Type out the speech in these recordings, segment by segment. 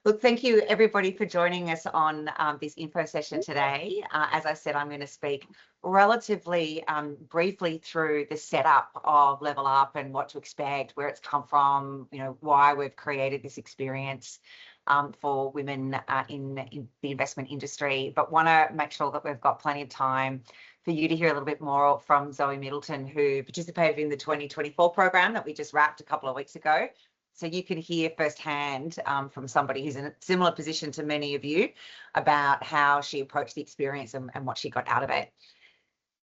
Look, thank you everybody for joining us on this info session today. As I said, I'm going to speak relatively briefly through the setup of LevelUP and what to expect, where it's come from, why we've created this experience for women in the investment industry, but want to make sure that we've got plenty of time for you to hear a little bit more from Zoe Middleton, who participated in the 2024 program that we just wrapped a couple of weeks ago. So you can hear firsthand from somebody who's in a similar position to many of you about how she approached the experience and what she got out of it.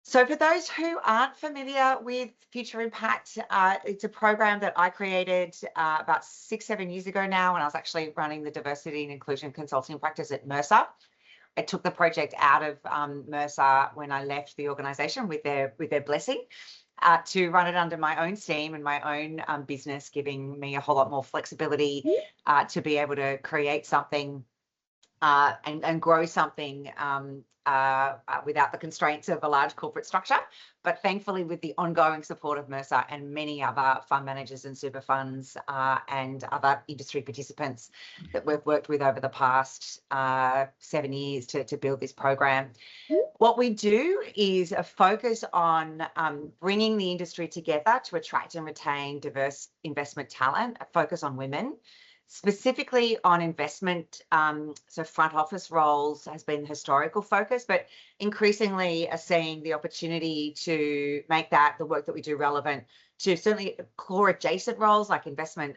So for those who aren't familiar with Future Impact, it's a program that I created about 6-7 years ago now when I was actually running the diversity and inclusion consulting practice at Mercer. I took the project out of Mercer when I left the organisation with their blessing. To run it under my own steam and my own business, giving me a whole lot more flexibility to be able to create something and grow something without the constraints of a large corporate structure, but thankfully with the ongoing support of Mercer and many other fund managers and super funds and other industry participants that we've worked with over the past 7 years to build this program. What we do is a focus on bringing the industry together to attract and retain diverse investment talent, a focus on women, specifically on investment. So front office roles has been the historical focus, but increasingly are seeing the opportunity to make that the work that we do relevant to certainly core adjacent roles like investment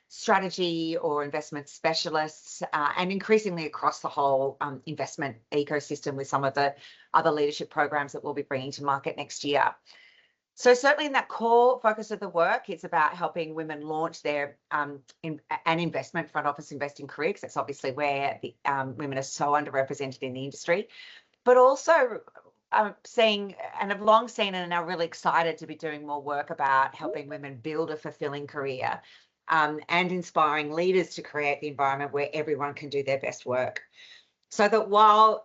strategy or investment specialists, and increasingly across the whole investment ecosystem with some of the other leadership programs that we'll be bringing to market next year. So certainly in that core focus of the work, it's about helping women launch their an investment front office investing career, because that's obviously where the women are so underrepresented in the industry, but also seeing, and have long seen and are now really excited to be doing more work about helping women build a fulfilling career and inspiring leaders to create the environment where everyone can do their best work. So that while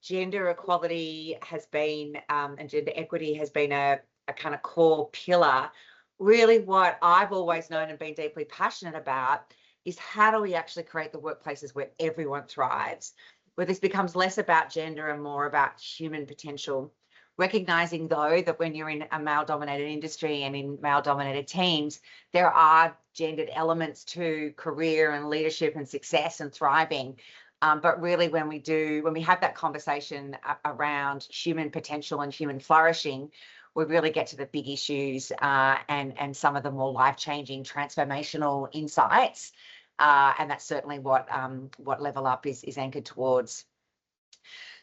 gender equality has been and gender equity has been a kind of core pillar, really what I've always known and been deeply passionate about is how do we actually create the workplaces where everyone thrives, where this becomes less about gender and more about human potential. Recognizing, though, that when you're in a male-dominated industry and in male-dominated teams, there are gendered elements to career and leadership and success and thriving. But really, when we have that conversation around human potential and human flourishing, we really get to the big issues and some of the more life-changing, transformational insights. And that's certainly what LevelUP is anchored towards.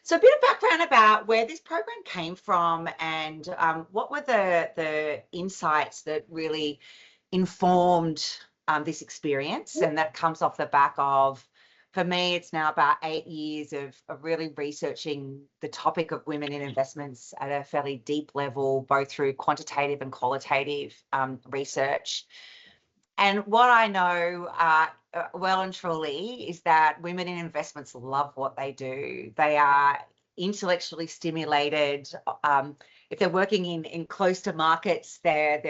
So a bit of background about where this program came from and what were the insights that really informed this experience. And that comes off the back of, for me, it's now about 8 years of really researching the topic of women in investments at a fairly deep level, both through quantitative and qualitative research. And what I know well and truly is that women in investments love what they do. They are intellectually stimulated. If they're working in close to markets, they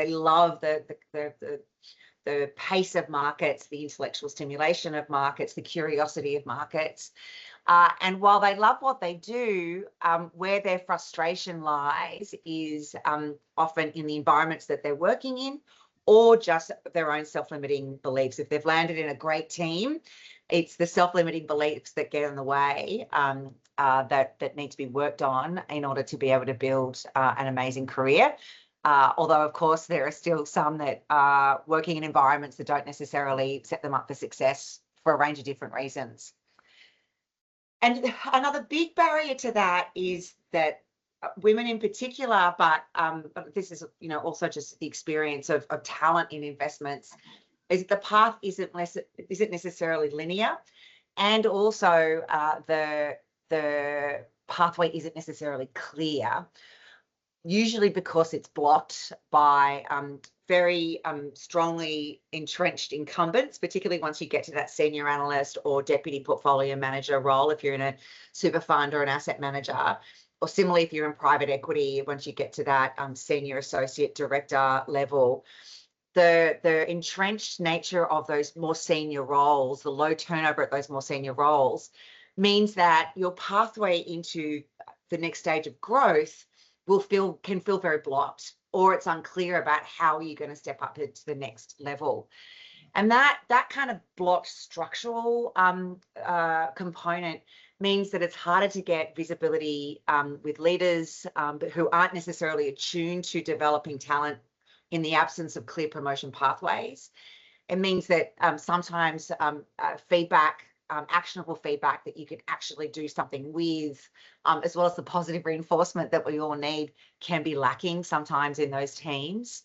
love the pace of markets, the intellectual stimulation of markets, the curiosity of markets. And while they love what they do, where their frustration lies is often in the environments that they're working in, or just their own self-limiting beliefs. If they've landed in a great team, it's the self-limiting beliefs that get in the way that need to be worked on in order to be able to build an amazing career. Although, of course, there are still some that are working in environments that don't necessarily set them up for success for a range of different reasons. And another big barrier to that is that women in particular, but this is also just the experience of talent in investments, is the path isn't necessarily linear, and also the pathway isn't necessarily clear. Usually because it's blocked by very strongly entrenched incumbents, particularly once you get to that senior analyst or deputy portfolio manager role, if you're in a super fund or an asset manager. Or similarly, if you're in private equity, once you get to that senior associate director level, the entrenched nature of those more senior roles, the low turnover at those more senior roles, means that your pathway into the next stage of growth can feel very blocked, or it's unclear about how you're going to step up to the next level. And that kind of blocked structural component means that it's harder to get visibility with leaders but who aren't necessarily attuned to developing talent in the absence of clear promotion pathways. It means that sometimes feedback, actionable feedback that you can actually do something with, as well as the positive reinforcement that we all need, can be lacking sometimes in those teams.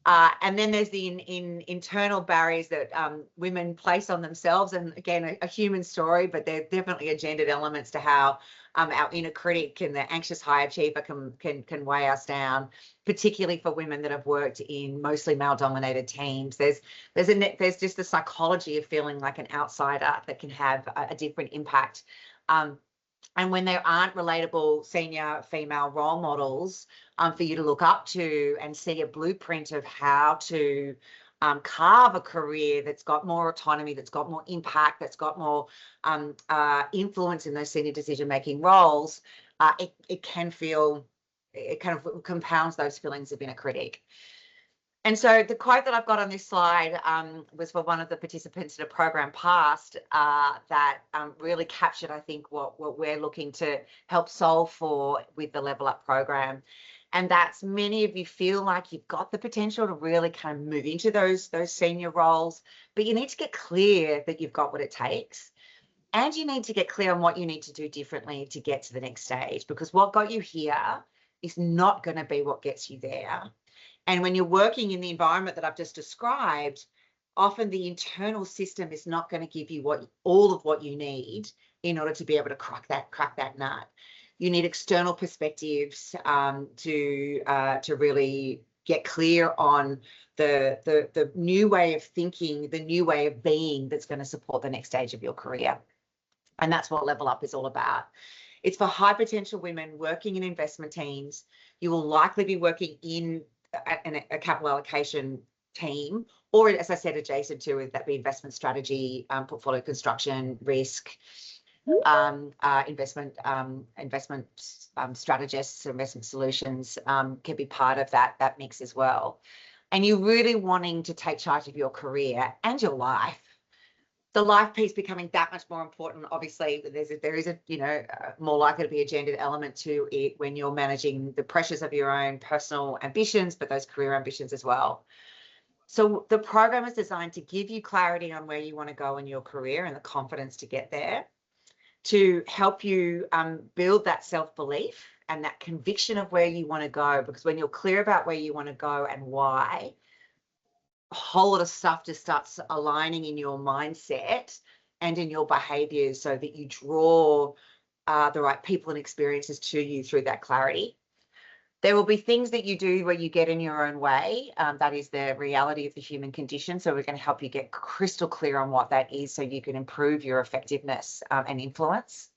And then there's the internal barriers that women place on themselves. And again, a human story, but there are definitely a gendered elements to how our inner critic and the anxious high achiever can weigh us down, particularly for women that have worked in mostly male-dominated teams. There's just the psychology of feeling like an outsider that can have a different impact. And when there aren't relatable senior female role models for you to look up to and see a blueprint of how to carve a career that's got more autonomy, that's got more impact, that's got more influence in those senior decision-making roles, it kind of compounds those feelings of inner critic. And so the quote that I've got on this slide was for one of the participants in a program past that really captured, I think, what we're looking to help solve for with the LevelUP program. And that's, many of you feel like you've got the potential to really kind of move into those senior roles, but you need to get clear that you've got what it takes. And you need to get clear on what you need to do differently to get to the next stage, because what got you here is not going to be what gets you there. And when you're working in the environment that I've just described, often the internal system is not going to give you all of what you need in order to be able to crack that nut. You need external perspectives to really get clear on the new way of thinking, the new way of being that's going to support the next stage of your career. And that's what LevelUP is all about. It's for high potential women working in investment teams. You will likely be working in a capital allocation team, or, as I said, adjacent to it, that be investment strategy, portfolio construction, risk, investment strategists, investment solutions can be part of that mix as well. And you're really wanting to take charge of your career and your life. The life piece becoming that much more important. Obviously, there is more likely to be a gendered element to it when you're managing the pressures of your own personal ambitions, but those career ambitions as well. So the program is designed to give you clarity on where you want to go in your career and the confidence to get there, to help you build that self-belief and that conviction of where you want to go. Because when you're clear about where you want to go and why, a whole lot of stuff just starts aligning in your mindset and in your behaviors so that you draw the right people and experiences to you through that clarity. There will be things that you do where you get in your own way. That is the reality of the human condition. So we're going to help you get crystal clear on what that is so you can improve your effectiveness and influence.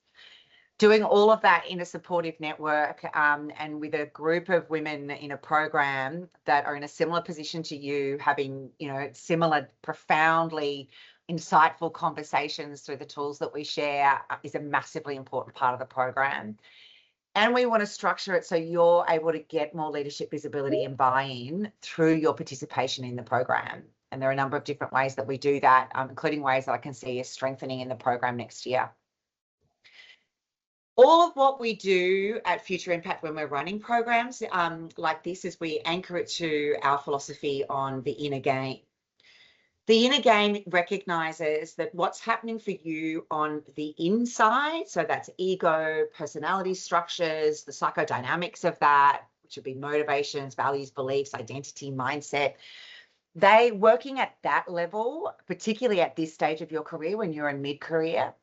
Doing all of that in a supportive network and with a group of women in a program that are in a similar position to you, having, similar profoundly insightful conversations through the tools that we share is a massively important part of the program. And we want to structure it so you're able to get more leadership visibility and buy-in through your participation in the program. And there are a number of different ways that we do that, including ways that I can see is strengthening in the program next year. All of what we do at Future Impact when we're running programs like this is we anchor it to our philosophy on the inner game. The inner game recognises that what's happening for you on the inside, so that's ego, personality structures, the psychodynamics of that, which would be motivations, values, beliefs, identity, mindset. They working at that level, particularly at this stage of your career when you're in mid-career,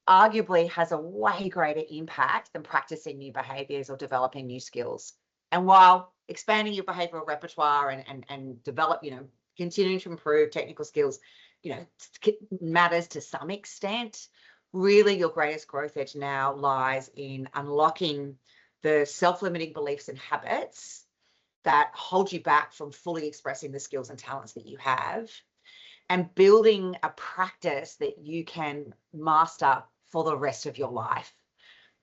arguably has a way greater impact than practicing new behaviours or developing new skills. And while expanding your behavioural repertoire and develop, continuing to improve technical skills, matters to some extent, really your greatest growth edge now lies in unlocking the self-limiting beliefs and habits that hold you back from fully expressing the skills and talents that you have, and building a practice that you can master for the rest of your life.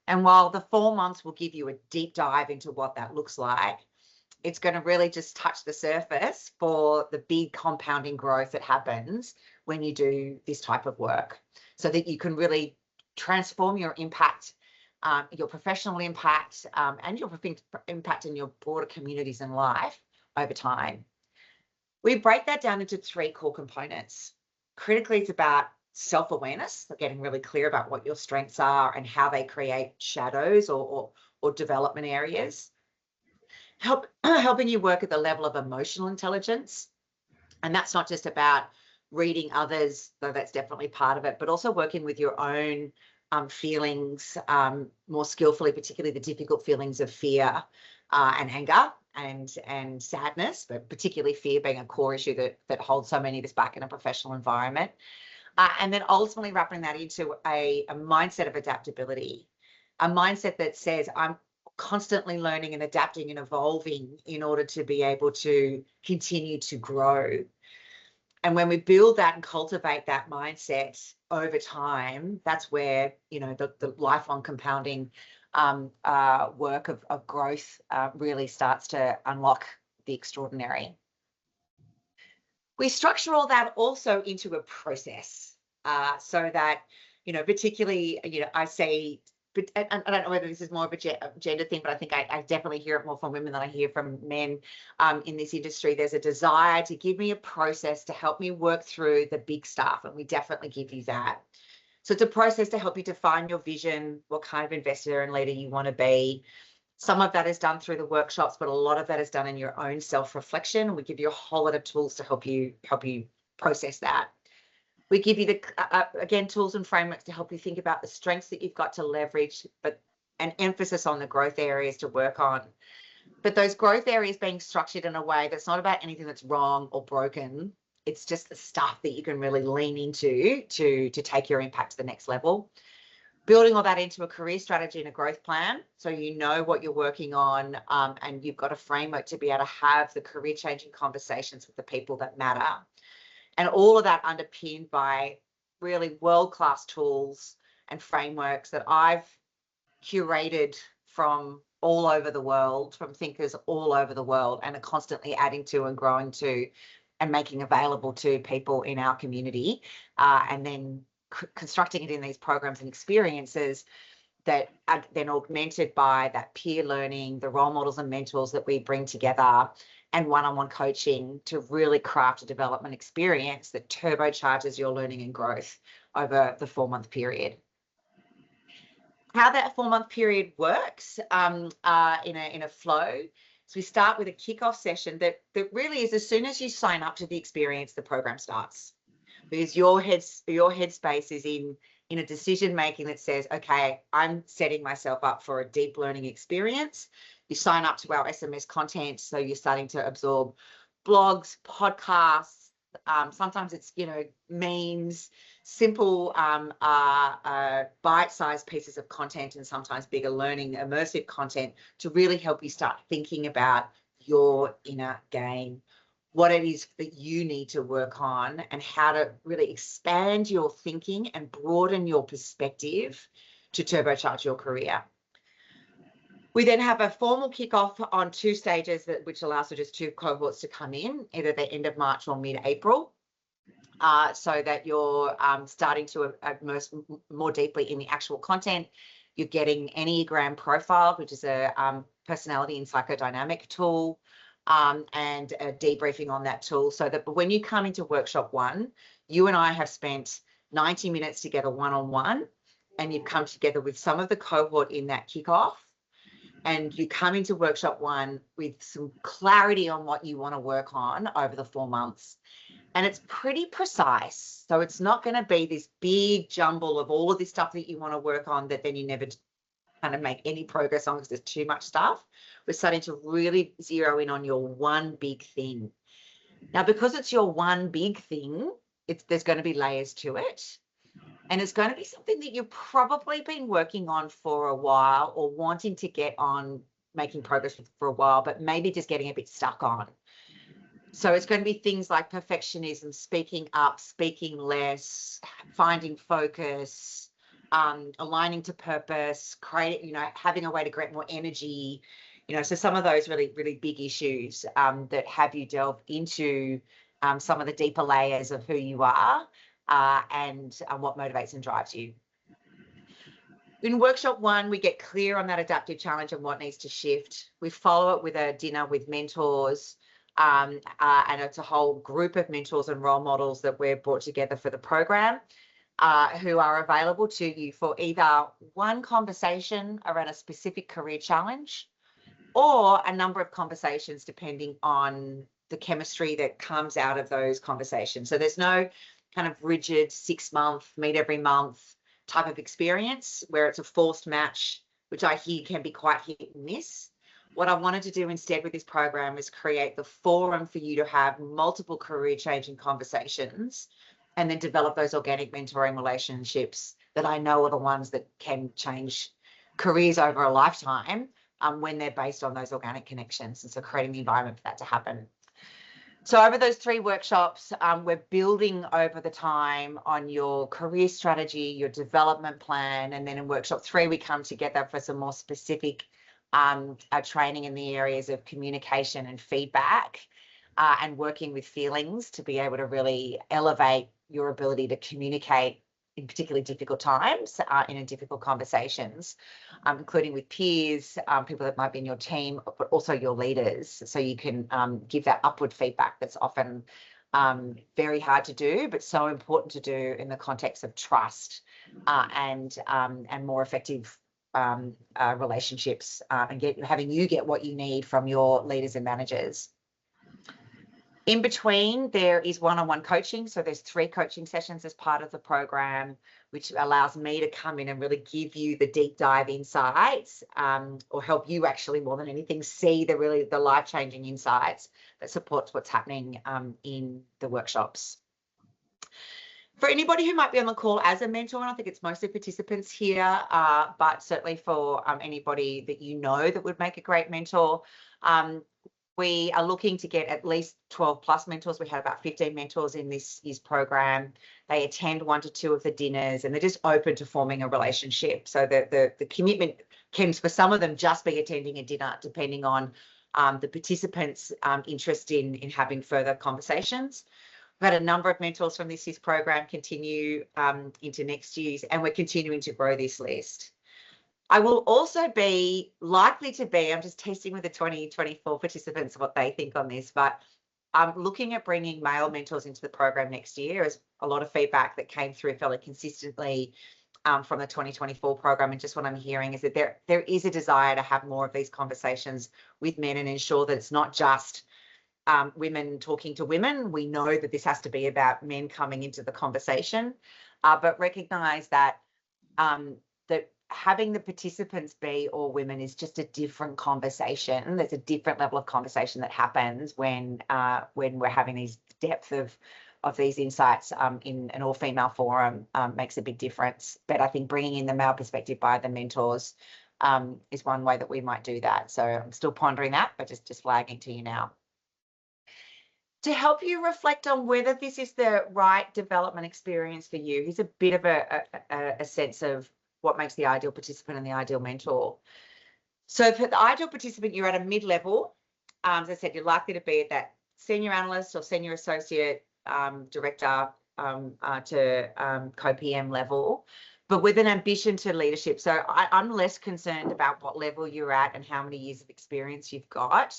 And while the 4 months will give you a deep dive into what that looks like, it's going to really just touch the surface for the big compounding growth that happens when you do this type of work, so that you can really transform your impact, your professional impact, and your impact in your broader communities and life over time. We break that down into 3 core components. Critically, it's about self-awareness, so getting really clear about what your strengths are and how they create shadows or development areas. Helping you work at the level of emotional intelligence. And that's not just about reading others, though that's definitely part of it, but also working with your own feelings more skillfully, particularly the difficult feelings of fear and anger and sadness, but particularly fear being a core issue that holds so many of us back in a professional environment. And then ultimately wrapping that into a mindset of adaptability, a mindset that says, I'm constantly learning and adapting and evolving in order to be able to continue to grow. And when we build that and cultivate that mindset over time, that's where, you know, the lifelong compounding work of growth really starts to unlock the extraordinary. We structure all that also into a process so that, you know, particularly, you know, I say, but I don't know whether this is more of a gender thing, but I think I definitely hear it more from women than I hear from men in this industry. There's a desire to give me a process to help me work through the big stuff, and we definitely give you that. So it's a process to help you define your vision, what kind of investor and leader you want to be. Some of that is done through the workshops, but a lot of that is done in your own self-reflection. We give you a whole lot of tools to help you process that. We give you again, tools and frameworks to help you think about the strengths that you've got to leverage, but an emphasis on the growth areas to work on. But those growth areas being structured in a way that's not about anything that's wrong or broken. It's just the stuff that you can really lean into to take your impact to the next level. Building all that into a career strategy and a growth plan, so you know what you're working on, and you've got a framework to be able to have the career-changing conversations with the people that matter. And all of that underpinned by really world-class tools and frameworks that I've curated from all over the world, from thinkers all over the world, and are constantly adding to and growing to and making available to people in our community, and then constructing it in these programs and experiences that are then augmented by that peer learning, the role models and mentors that we bring together, and one-on-one coaching to really craft a development experience that turbocharges your learning and growth over the 4-month period. How that 4-month period works in a flow. So we start with a kickoff session that really is, as soon as you sign up to the experience, the program starts, because your headspace is in a decision making that says, okay, I'm setting myself up for a deep learning experience. You sign up to our SMS content, so you're starting to absorb blogs, podcasts. Sometimes it's, you know, memes, simple bite-sized pieces of content, and sometimes bigger learning, immersive content to really help you start thinking about your inner game, what it is that you need to work on, and how to really expand your thinking and broaden your perspective to turbocharge your career. We then have a formal kickoff on 2 stages, which allows for just 2 cohorts to come in, either the end of March or mid-April, so that you're starting to immerse more deeply in the actual content. You're getting Enneagram Profile, which is a personality and psychodynamic tool, and a debriefing on that tool, so that when you come into workshop 1, you and I have spent 90 minutes together one-on-one, and you've come together with some of the cohort in that kickoff, and you come into workshop 1 with some clarity on what you want to work on over the 4 months. And it's pretty precise. So it's not going to be this big jumble of all of this stuff that you want to work on that then you never kind of make any progress on because there's too much stuff. We're starting to really zero in on your one big thing. Now, because it's your one big thing, there's going to be layers to it. And it's going to be something that you've probably been working on for a while or wanting to get on making progress with for a while, but maybe just getting a bit stuck on. So it's going to be things like perfectionism, speaking up, speaking less, finding focus, aligning to purpose, creating, having a way to create more energy, so some of those really, really big issues that have you delve into some of the deeper layers of who you are and what motivates and drives you. In workshop 1, we get clear on that adaptive challenge and what needs to shift. We follow it with a dinner with mentors, and it's a whole group of mentors and role models that we've brought together for the program, who are available to you for either one conversation around a specific career challenge or a number of conversations depending on the chemistry that comes out of those conversations. So there's no kind of rigid 6-month, meet every month type of experience where it's a forced match, which I hear can be quite hit and miss. What I wanted to do instead with this program is create the forum for you to have multiple career changing conversations and then develop those organic mentoring relationships that I know are the ones that can change careers over a lifetime when they're based on those organic connections. And so creating the environment for that to happen. So over those 3 workshops, we're building over the time on your career strategy, your development plan, and then in workshop 3, we come together for some more specific training in the areas of communication and feedback and working with feelings to be able to really elevate your ability to communicate in particularly difficult times, in difficult conversations, including with peers, people that might be in your team, but also your leaders. So you can give that upward feedback that's often very hard to do, but so important to do in the context of trust and more effective relationships and having you get what you need from your leaders and managers. In between, there is one-on-one coaching. So there's 3 coaching sessions as part of the program, which allows me to come in and really give you the deep dive insights or help you actually more than anything see the life-changing insights that supports what's happening in the workshops. For anybody who might be on the call as a mentor, and I think it's mostly participants here, but certainly for anybody that you know that would make a great mentor, we are looking to get at least 12 plus mentors. We had about 15 mentors in this year's program. They attend 1 to 2 of the dinners and they're just open to forming a relationship. So the commitment can, for some of them, just be attending a dinner, depending on the participants' interest in having further conversations. We've had a number of mentors from this year's program continue into next year's, and we're continuing to grow this list. I will also be likely to be, I'm just testing with the 2024 participants what they think on this, but I'm looking at bringing male mentors into the program next year, as a lot of feedback that came through fairly consistently from the 2024 program. And just what I'm hearing is that there is a desire to have more of these conversations with men and ensure that it's not just women talking to women. We know that this has to be about men coming into the conversation, but recognize that that having the participants be all women is just a different conversation. There's a different level of conversation that happens when we're having these depth of these insights in an all-female forum makes a big difference. But I think bringing in the male perspective by the mentors is one way that we might do that. So I'm still pondering that, but just flagging to you now. To help you reflect on whether this is the right development experience for you, here's a bit of a sense of what makes the ideal participant and the ideal mentor. So for the ideal participant, you're at a mid-level. As I said, you're likely to be at that senior analyst or senior associate director to co-PM level, but with an ambition to leadership. So I'm less concerned about what level you're at and how many years of experience you've got,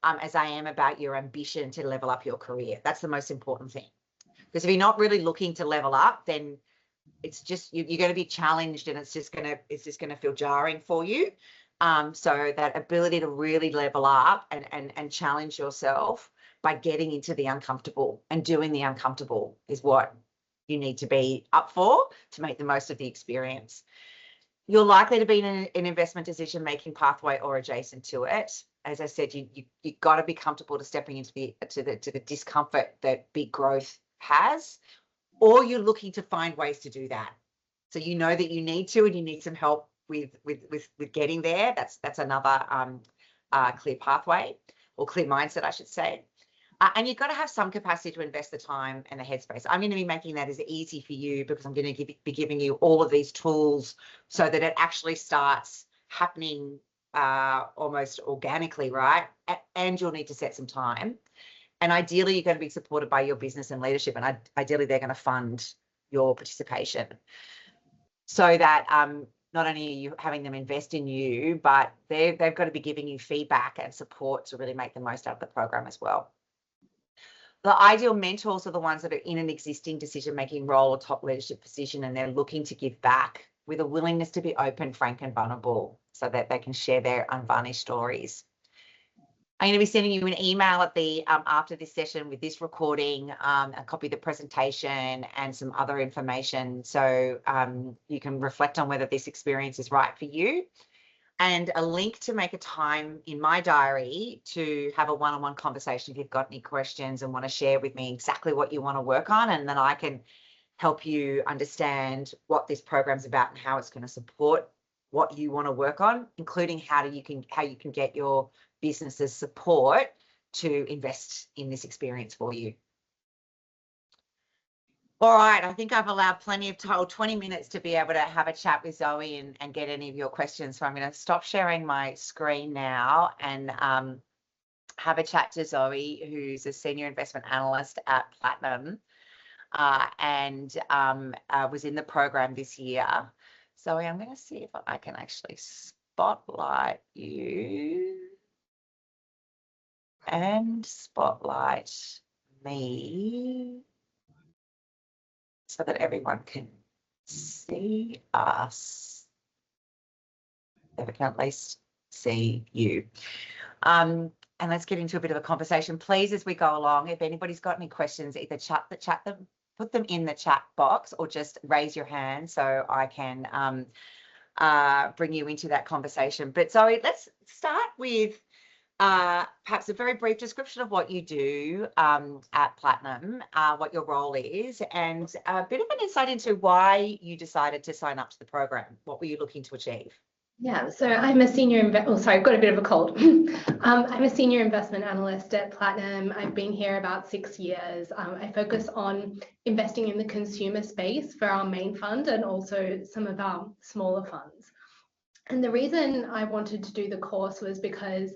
as I am about your ambition to level up your career. That's the most important thing. Because if you're not really looking to level up, then it's just you're going to be challenged, and it's just going to feel jarring for you. So that ability to really level up and challenge yourself by getting into the uncomfortable and doing the uncomfortable is what you need to be up for to make the most of the experience. You're likely to be in an investment decision-making pathway or adjacent to it. As I said, you've got to be comfortable to stepping into the discomfort that big growth has, or you're looking to find ways to do that. So you know that you need to, and you need some help with getting there. That's another clear pathway, or clear mindset, I should say. And you've got to have some capacity to invest the time and the headspace. I'm going to be making that as easy for you because I'm going to be giving you all of these tools so that it actually starts happening almost organically, right? And you'll need to set some time. And ideally, you're going to be supported by your business and leadership, and ideally, they're going to fund your participation so that not only are you having them invest in you, but they've got to be giving you feedback and support to really make the most out of the program as well. The ideal mentors are the ones that are in an existing decision-making role or top leadership position, and they're looking to give back with a willingness to be open, frank, and vulnerable so that they can share their unvarnished stories. I'm going to be sending you an email at the after this session with this recording, a copy of the presentation and some other information, so you can reflect on whether this experience is right for you, and a link to make a time in my diary to have a one-on-one conversation if you've got any questions and want to share with me exactly what you want to work on, and then I can help you understand what this program's about and how it's going to support what you want to work on, including how you can get your business's support to invest in this experience for you. All right, I think I've allowed plenty of time, 20 minutes, to be able to have a chat with Zoe and get any of your questions. So I'm going to stop sharing my screen now and have a chat to Zoe, who's a senior investment analyst at Platinum and was in the program this year. Zoe, I'm going to see if I can actually spotlight you and spotlight me so that everyone can see us. They can at least see you. And let's get into a bit of a conversation. Please, as we go along, if anybody's got any questions, either put them in the chat box or just raise your hand so I can bring you into that conversation. But Zoe, let's start with perhaps a very brief description of what you do at Platinum, what your role is, and a bit of an insight into why you decided to sign up to the program. What were you looking to achieve? Yeah, so I'm a senior I've got a bit of a cold. I'm a senior investment analyst at Platinum. I've been here about 6 years. I focus on investing in the consumer space for our main fund and also some of our smaller funds. And the reason I wanted to do the course was because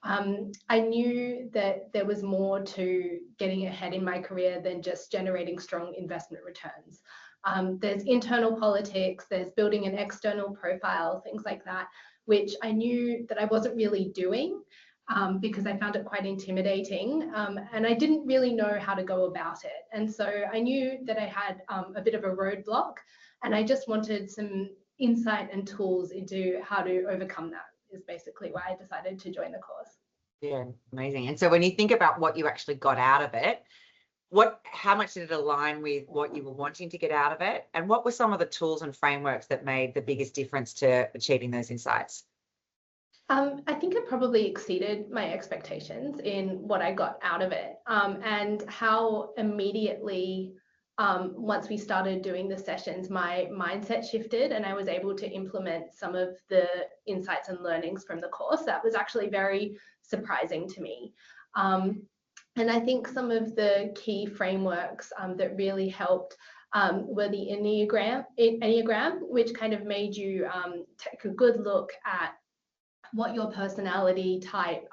I knew that there was more to getting ahead in my career than just generating strong investment returns. There's internal politics, there's building an external profile, things like that, which I knew that I wasn't really doing because I found it quite intimidating, and I didn't really know how to go about it. And so I knew that I had a bit of a roadblock, and I just wanted some insight and tools into how to overcome that, is basically why I decided to join the course. Yeah, amazing. And so when you think about what you actually got out of it, how much did it align with what you were wanting to get out of it? And what were some of the tools and frameworks that made the biggest difference to achieving those insights? I think it probably exceeded my expectations in what I got out of it, and how immediately, once we started doing the sessions, my mindset shifted and I was able to implement some of the insights and learnings from the course. That was actually very surprising to me. And I think some of the key frameworks that really helped were the Enneagram, which kind of made you take a good look at what your personality type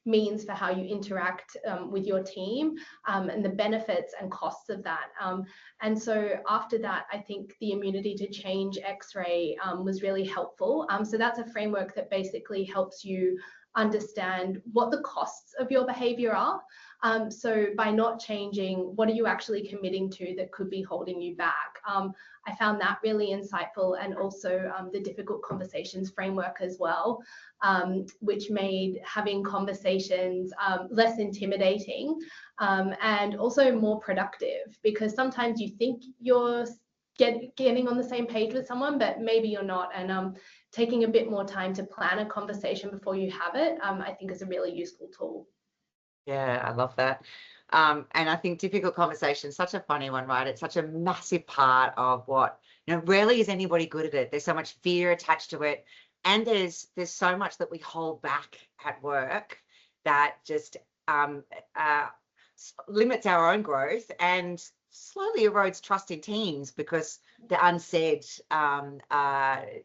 means for how you interact with your team, and the benefits and costs of that. And so after that, I think the immunity to change X-ray was really helpful. So that's a framework that basically helps you understand what the costs of your behavior are. So by not changing, what are you actually committing to that could be holding you back? I found that really insightful, and also the difficult conversations framework as well, which made having conversations less intimidating, and also more productive, because sometimes you think you're getting on the same page with someone, but maybe you're not. And taking a bit more time to plan a conversation before you have it, I think is a really useful tool. Yeah, I love that. And I think difficult conversation is such a funny one, right? It's such a massive part of what, rarely is anybody good at it. There's so much fear attached to it. And there's so much that we hold back at work that just limits our own growth and slowly erodes trust in teams, because the unsaid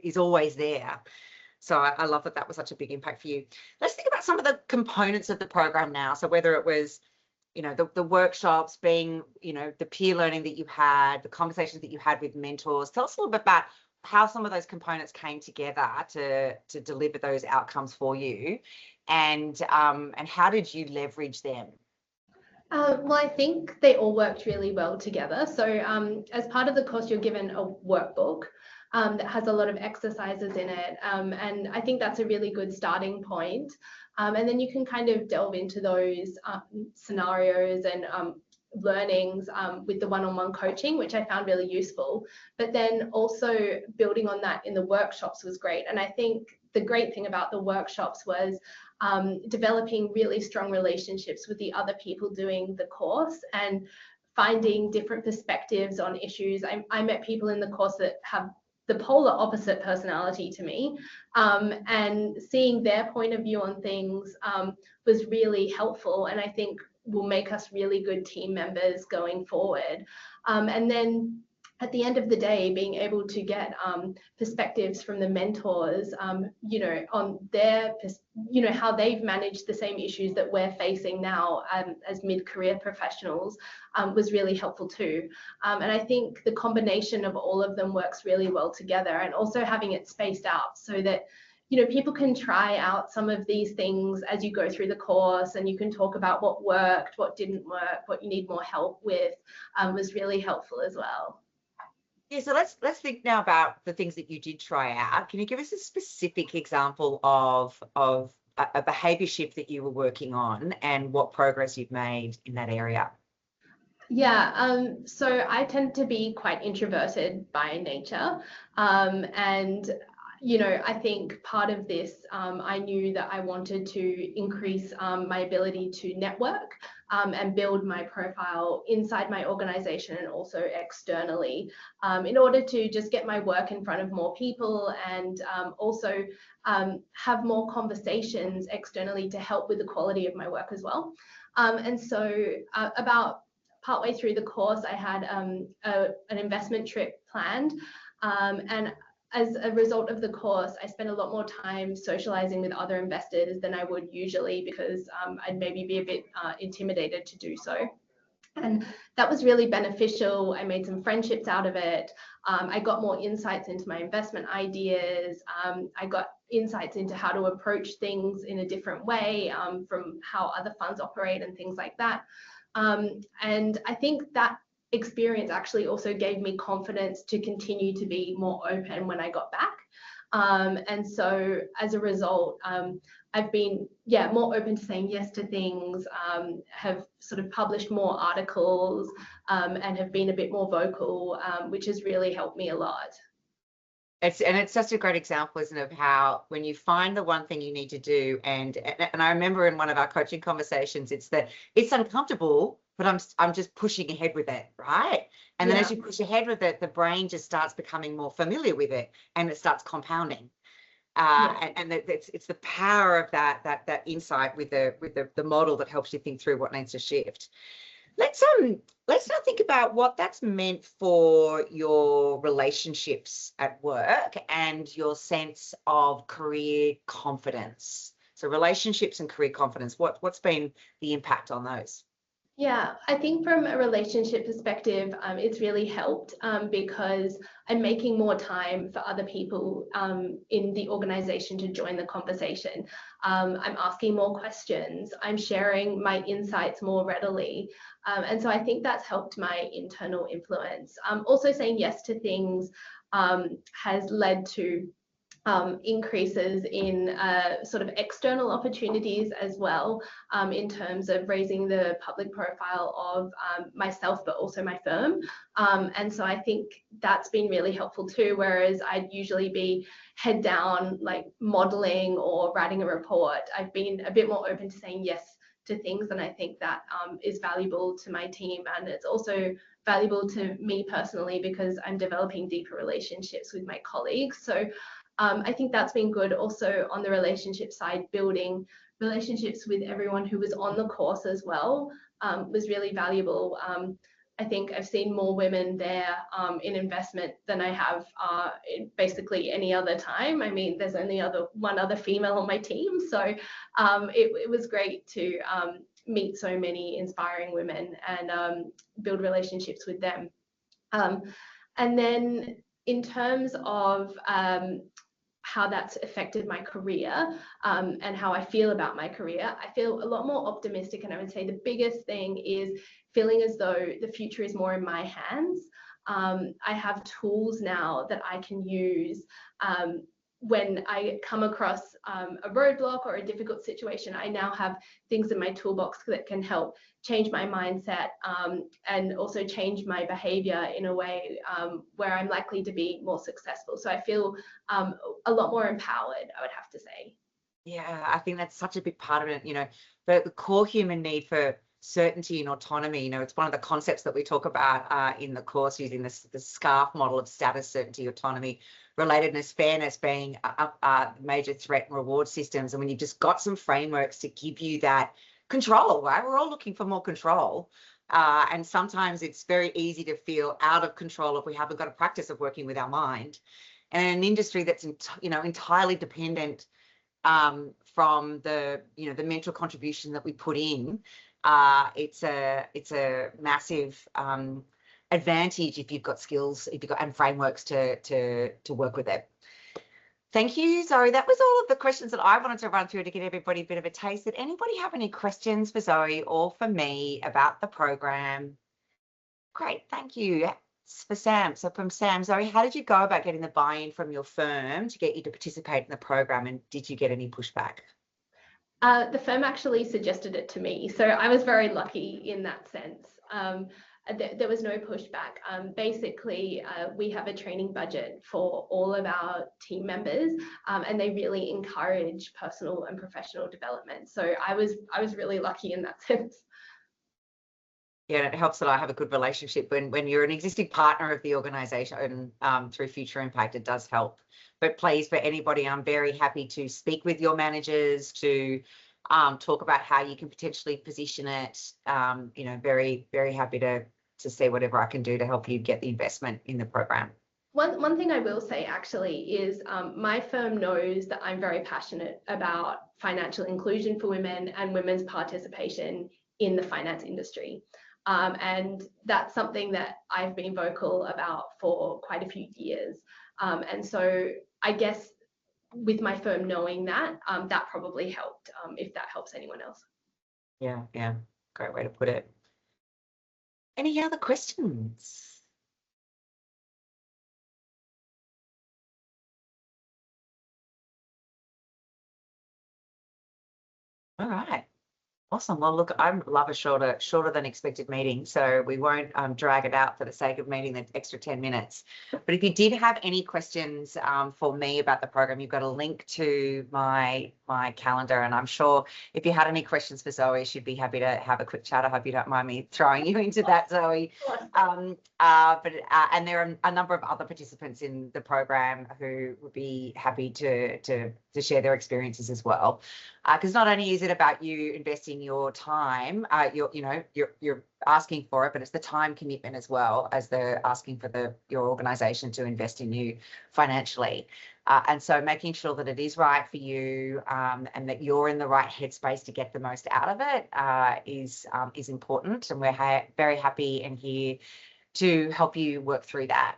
is always there. So I love that that was such a big impact for you. Let's think about some of the components of the program now. So whether it was, you know, the workshops, being, you know, the peer learning that you had, the conversations that you had with mentors. Tell us a little bit about how some of those components came together to deliver those outcomes for you, and how did you leverage them? Well, I think they all worked really well together. So as part of the course, you're given a workbook that has a lot of exercises in it. And I think that's a really good starting point. And then you can kind of delve into those scenarios and learnings with the one-on-one coaching, which I found really useful. But then also building on that in the workshops was great. And I think the great thing about the workshops was developing really strong relationships with the other people doing the course and finding different perspectives on issues. I met people in the course that have the polar opposite personality to me, and seeing their point of view on things was really helpful, and I think will make us really good team members going forward. And then at the end of the day, being able to get perspectives from the mentors, you know, on their, you know, how they've managed the same issues that we're facing now as mid-career professionals was really helpful too. And I think the combination of all of them works really well together, and also having it spaced out so that, you know, people can try out some of these things as you go through the course, and you can talk about what worked, what didn't work, what you need more help with, was really helpful as well. Yeah, so let's think now about the things that you did try out. Can you give us a specific example of a behavior shift that you were working on and what progress you've made in that area? Yeah, so I tend to be quite introverted by nature, and you know, I think part of this, I knew that I wanted to increase my ability to network and build my profile inside my organization and also externally, in order to just get my work in front of more people, and also have more conversations externally to help with the quality of my work as well. And so about partway through the course, I had an investment trip planned, and as a result of the course, I spent a lot more time socializing with other investors than I would usually, because I'd maybe be a bit intimidated to do so. And that was really beneficial. I made some friendships out of it. I got more insights into my investment ideas. I got insights into how to approach things in a different way, from how other funds operate and things like that. And I think that experience actually also gave me confidence to continue to be more open when I got back. And so as a result, I've been, yeah, more open to saying yes to things, have sort of published more articles, and have been a bit more vocal, which has really helped me a lot. It's such a great example, isn't it, of how when you find the one thing you need to do, and I remember in one of our coaching conversations, it's that it's uncomfortable, but I'm just pushing ahead with it, right? And then as you push ahead with it, the brain just starts becoming more familiar with it, and it starts compounding. And it's the power of that insight with the model that helps you think through what needs to shift. Let's now think about what that's meant for your relationships at work and your sense of career confidence. So relationships and career confidence, what's been the impact on those? Yeah, I think from a relationship perspective, it's really helped, because I'm making more time for other people in the organization to join the conversation. I'm asking more questions. I'm sharing my insights more readily. And so I think that's helped my internal influence. Also saying yes to things has led to increases in sort of external opportunities as well, in terms of raising the public profile of myself, but also my firm. And so I think that's been really helpful too, whereas I'd usually be head down, like modeling or writing a report. I've been a bit more open to saying yes to things, and I think that is valuable to my team, and it's also valuable to me personally because I'm developing deeper relationships with my colleagues. So I think that's been good. Also on the relationship side, building relationships with everyone who was on the course as well was really valuable. I think I've seen more women there in investment than I have in basically any other time. I mean, there's only one other female on my team, so it was great to meet so many inspiring women and build relationships with them. And then in terms of how that's affected my career and how I feel about my career, I feel a lot more optimistic. And I would say the biggest thing is feeling as though the future is more in my hands. I have tools now that I can use when I come across a roadblock or a difficult situation. I now have things in my toolbox that can help change my mindset and also change my behavior in a way where I'm likely to be more successful. So I feel a lot more empowered, I would have to say. Yeah, I think that's such a big part of it. You know, the core human need for certainty and autonomy, you know, it's one of the concepts that we talk about in the course, using the SCARF model of status, certainty, autonomy, relatedness, fairness being major threat and reward systems. And when you've just got some frameworks to give you that control, right? We're all looking for more control. And sometimes it's very easy to feel out of control if we haven't got a practice of working with our mind. And in an industry that's, entirely dependent from the mental contribution that we put in, it's a massive advantage if you've got skills, and frameworks to work with it. Thank you, Zoe. That was all of the questions that I wanted to run through to get everybody a bit of a taste. Did anybody have any questions for Zoe or for me about the program? Great, thank you. For Sam, so from Sam, Zoe, how did you go about getting the buy-in from your firm to get you to participate in the program, and did you get any pushback? The firm actually suggested it to me, so I was very lucky in that sense. There was no pushback. Basically, we have a training budget for all of our team members, and they really encourage personal and professional development. So I was really lucky in that sense. Yeah, it helps that I have a good relationship. When you're an existing partner of the organisation through Future Impact, it does help. But please, for anybody, I'm very happy to speak with your managers to talk about how you can potentially position it. Very, very happy to see whatever I can do to help you get the investment in the program. One thing I will say actually is my firm knows that I'm very passionate about financial inclusion for women and women's participation in the finance industry. And that's something that I've been vocal about for quite a few years. And so I guess with my firm knowing that, that probably helped, if that helps anyone else. Yeah, great way to put it. Any other questions? All right. Awesome. Well, look, I love a shorter than expected meeting, so we won't drag it out for the sake of meeting the extra 10 minutes. But if you did have any questions for me about the program, you've got a link to my calendar, and I'm sure if you had any questions for Zoe, she'd be happy to have a quick chat. I hope you don't mind me throwing you into that, Zoe. And there are a number of other participants in the program who would be happy to share their experiences as well. Because not only is it about you investing your time, you're asking for it, but it's the time commitment as well as they're asking for your organisation to invest in you financially. And so making sure that it is right for you and that you're in the right headspace to get the most out of it is important. And we're very happy and here to help you work through that.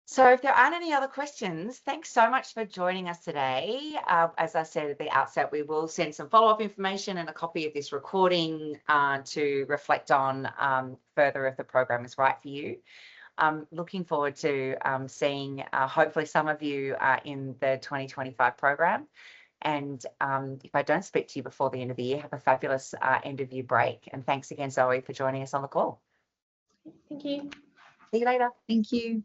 So if there aren't any other questions, thanks so much for joining us today. As I said at the outset, we will send some follow-up information and a copy of this recording to reflect on further if the program is right for you. I'm looking forward to seeing hopefully some of you in the 2025 program. And if I don't speak to you before the end of the year, have a fabulous end of year break. And thanks again, Zoe, for joining us on the call. Thank you. See you later. Thank you.